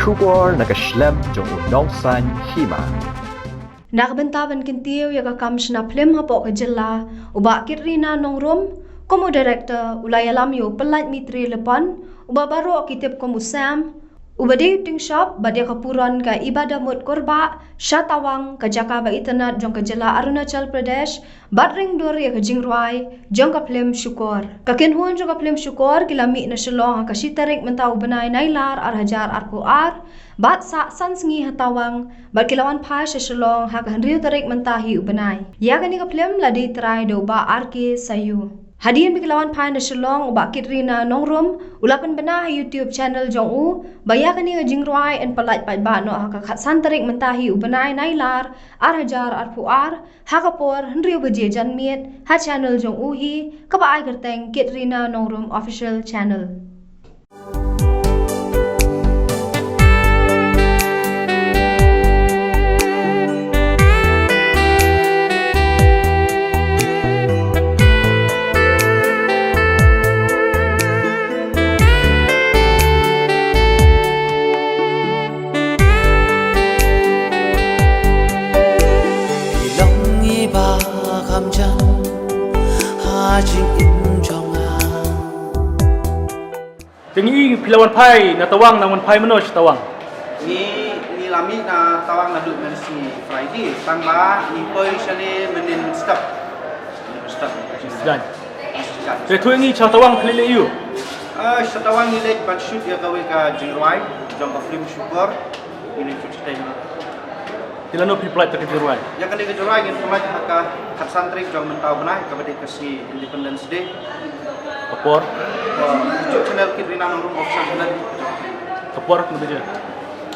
syukur nakaslem jong unongsan hima. Nakbentaban kintiyo yaga kamshna plim hapo kajilla uba kitrina nongrum komo director ulayalam yo pelat mitri lepan uba baro kitip komo sam uba dating shop badia kapuran ka ibadah mut korba shatawang ka jakaba itanat jong kajilla Arunachal Pradesh batring dor ya kajingruai jong ka plim syukur kakin huan jong ka plim syukur kilami na shalong ka shitarik mentau benai nailar arhajar arkuar bat sa sansengi hatawang bat kilawan phai shalong ha handriu tarik mentahi ubenai ya kani ka plim ladi trai do ba arke sayu hadian bikilawan phai na shalong uba kitrina nongrum ulapan bena YouTube channel jong u baya kani ka jingruai en palat pat ba no ha ka khatsan tarik mentahi ubenai nailar arhajar arpuar ha kapor handriu baje janmiet ha channel jong u hi ka ba ai gerteng kitrina nongrum official channel Tinggi pilawan pai na tawang na pai menos tawang. Ni lami na tawang na duk mensi Friday tangba ni poi shale menin stop. Dan. Saya tu ini cakap tawang pelile you. Tawang ni lek ban shoot ya kawe ka jingruai jong ka film syukur ini shoot stay. Tilano piplat tak kejuruan. Ya kan dia kejuruan yang pemaj ka santri jong mentau benai ka bade kasi Independence Day. Kapor. YouTube channel Kitrina Nongrum official channel. Kapor kena baca.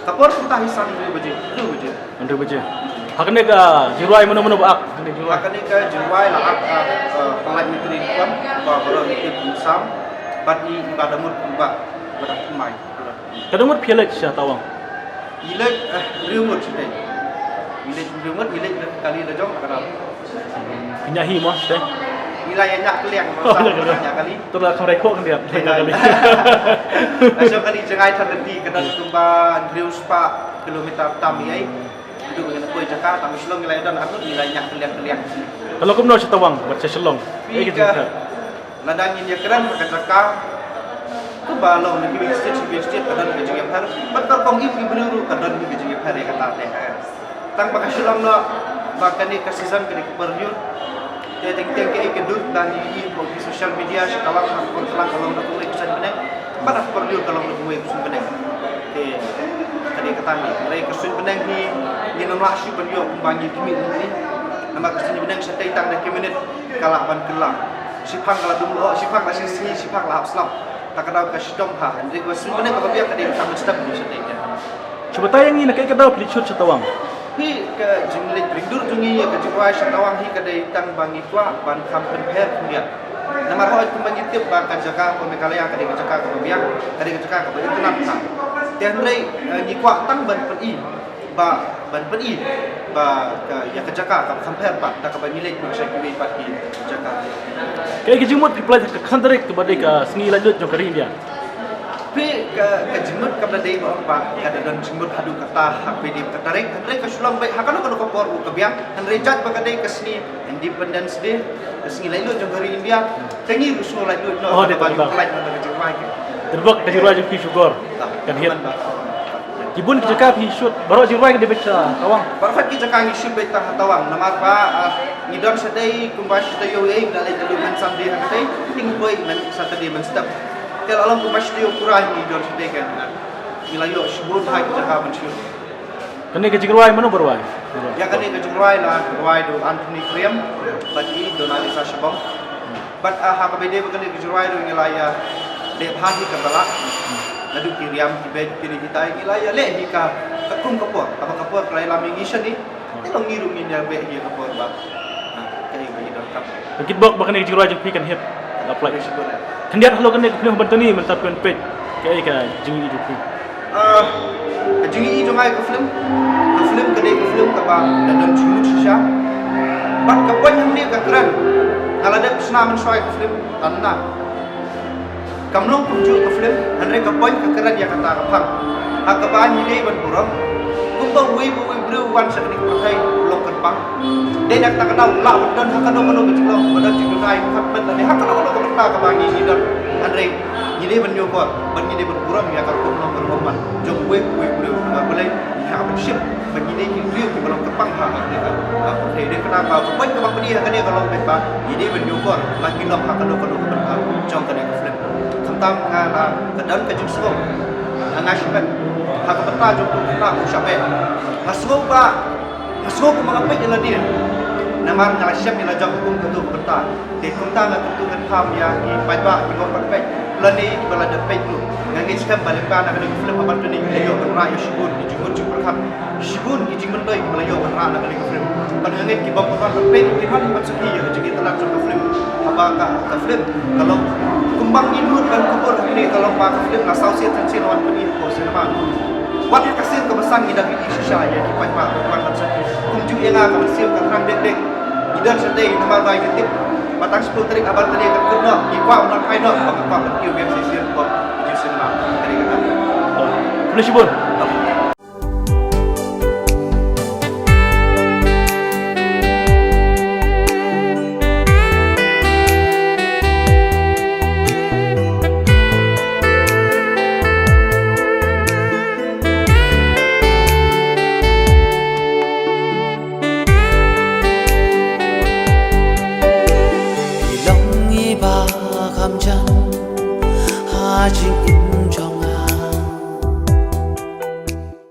Kapor kita hisan dulu baje. Andai baca. Hakne ka jiruai mana baak. Hakne jiruai. Akan ni ka jiruai lah pelat mitri kan baru mitri sam badi ibadah mut ba badah mai. Kadang mut pialat sia tawang. Ilek riumut sini. Ilek riumut ilek kali lejong kadang. Pinyahi mah teh. Nilai nyak keliang masa nyak kali. Terlah kamera kok kan dia. Kali. Asal kali cengai terhenti kadang tumba rius pa kilometer tami ai. Itu dengan koi Jakarta kami selong nilai dan aku nilai nyak keliang. Kalau kau menos tawang baca selong. Kita ladangin ya keren pakai Jakarta. Ku balong ni state kadang ke jengep har. Betul kong ibu beruru kadang ke jengep har ya kata teh. Tang pakai selong no bakani ke season ke pernyur. Dia tengok ke kedut dan ini di sosial media sekarang kontrol kalau nak mulai kesan benar, mana perlu kalau nak mulai kesan benar. Okay, tadi kata ni, mereka kesan benar ni nama asyik beliau kembali kimi ini, nama kesan benar saya tentang dah keminit kalah ban kelah, sipang kalah dulu, sipang masih sini, sipang lah Islam, tak ada kasih domha, jadi kesan benar kalau biar kadi kami sedap di sana. Coba tayang ni nak kata pelicur setawang. Hi ke jinglit ringdur jungi ke jiwai setawang hi ke datang bangi tua ban kampen per kemudian nama roh kembali tiap bahkan jaka pemekalaya ke jaka ke biang ke jaka ke internet tak tiandai ni kuat tang ban peni ban peni ke ya ke jaka ke kamper pak tak ke milik masa kini pak di jaka Kayak kejumut piplat ke kantarik kepada ke sengi lanjut jong kering dia. Pi ke jemut ke belai bapak ke dan jemut hadu kata hak pedi katarik handai ke sulam baik hakan ke kopor ke biang handai jat bakadai ke sini Independence Day ke sini lalu jong hari India tengi rusuh lalu no dia baju tak. flight mana ke jemai ke Terbak ke jiruai jong syukur. Kan hiat. Kibun kita pi shoot baru jiruai ke debeca tawang. Barfat kita kangi shoot betah tawang nama apa ngidon sedai kumbas sedai yo ei dalai dalu men samdi handai ting boy men satadi men step kalau alam kumas dia ukuran ni dia sedih kan nilai yo sebelum hai kita kah mencium Kene ke jiruai mana berwai. ya kan ni kejuruai lah kejuruai do Anthony Graham bagi Donalisa Shabam but hak bede bukan kejuruai do nilai ya de pagi ke balak lalu kiriam tibet kiri kita nilai ya le hika kekum kapur apa kapur kelai lam ngishan ni tolong ngirum ni dia be dia kapur ba kayak bagi dokap Kit bok bahkan ke jiruai jong pi kan hiat. Apply. syukur ya Kendiat kalau kena kena bantu ni mentapkan pet. Kayak ke jingi hidup ni. Jingi itu mai ke film kedai ke film ke bang dan dalam jumut sisa. Bat kapan yang dia ke keren. Kalau ada senam mensuai ke film tanah. kamlong kunju ke film andre ka point ka keran ya kata ka phang hakaban ni ban buram kumba wi bru wan sakni pakai long kan pang de nak ta kadau la dan hakado kado ke jilo badan jilo dai khat ben ni hakado kado ka ta ka bangi ni dan andre ni ban yo ko ban ni ban buram ya ka kumlong kan roman jong wi bru ma boleh ya ban ship ban ni ki riu ki balong ka pang ha ni ka aku de de kana ka ko point ka bang dia ka ni ka long ben ba ni ban yo ko la ki long hakado kado ka ban ha jong ka ni ka film tam ngala kedan ke jusro angashben hakapata jok tu na ushabe masro ba masro ko mga pek ila dia namar na syam ila jok kum tu beta de kum ta na tu kan pham ya ki pai ba ki ko pek lani bala de pek lu ngangi skam balik ba na ke film apa tu ni yo kan ra yo shibun ki jikun jik perkham shibun ki jikun doi bala yo kan ra na ke film pan ngangi ki ba pa pek ki han pat saki ya jik telak jok film apa ka film kalau kumbang inut dan kubur ini kalau pak film na sausia tensi lawan peni ko sinema wat kasih kebesan ida bi shisha ya di pai pak kuan ban saki kumju ela ka sim ka rang dek idan sedai nama bai ketip batang 10 tarik abar tadi ka kunno ikwa unan kai no pak pak kiu game session ko di sinema tadi kata Boleh Shibun. Hãy subscribe cho kênh Ghiền Mì Gõ để không bỏ lỡ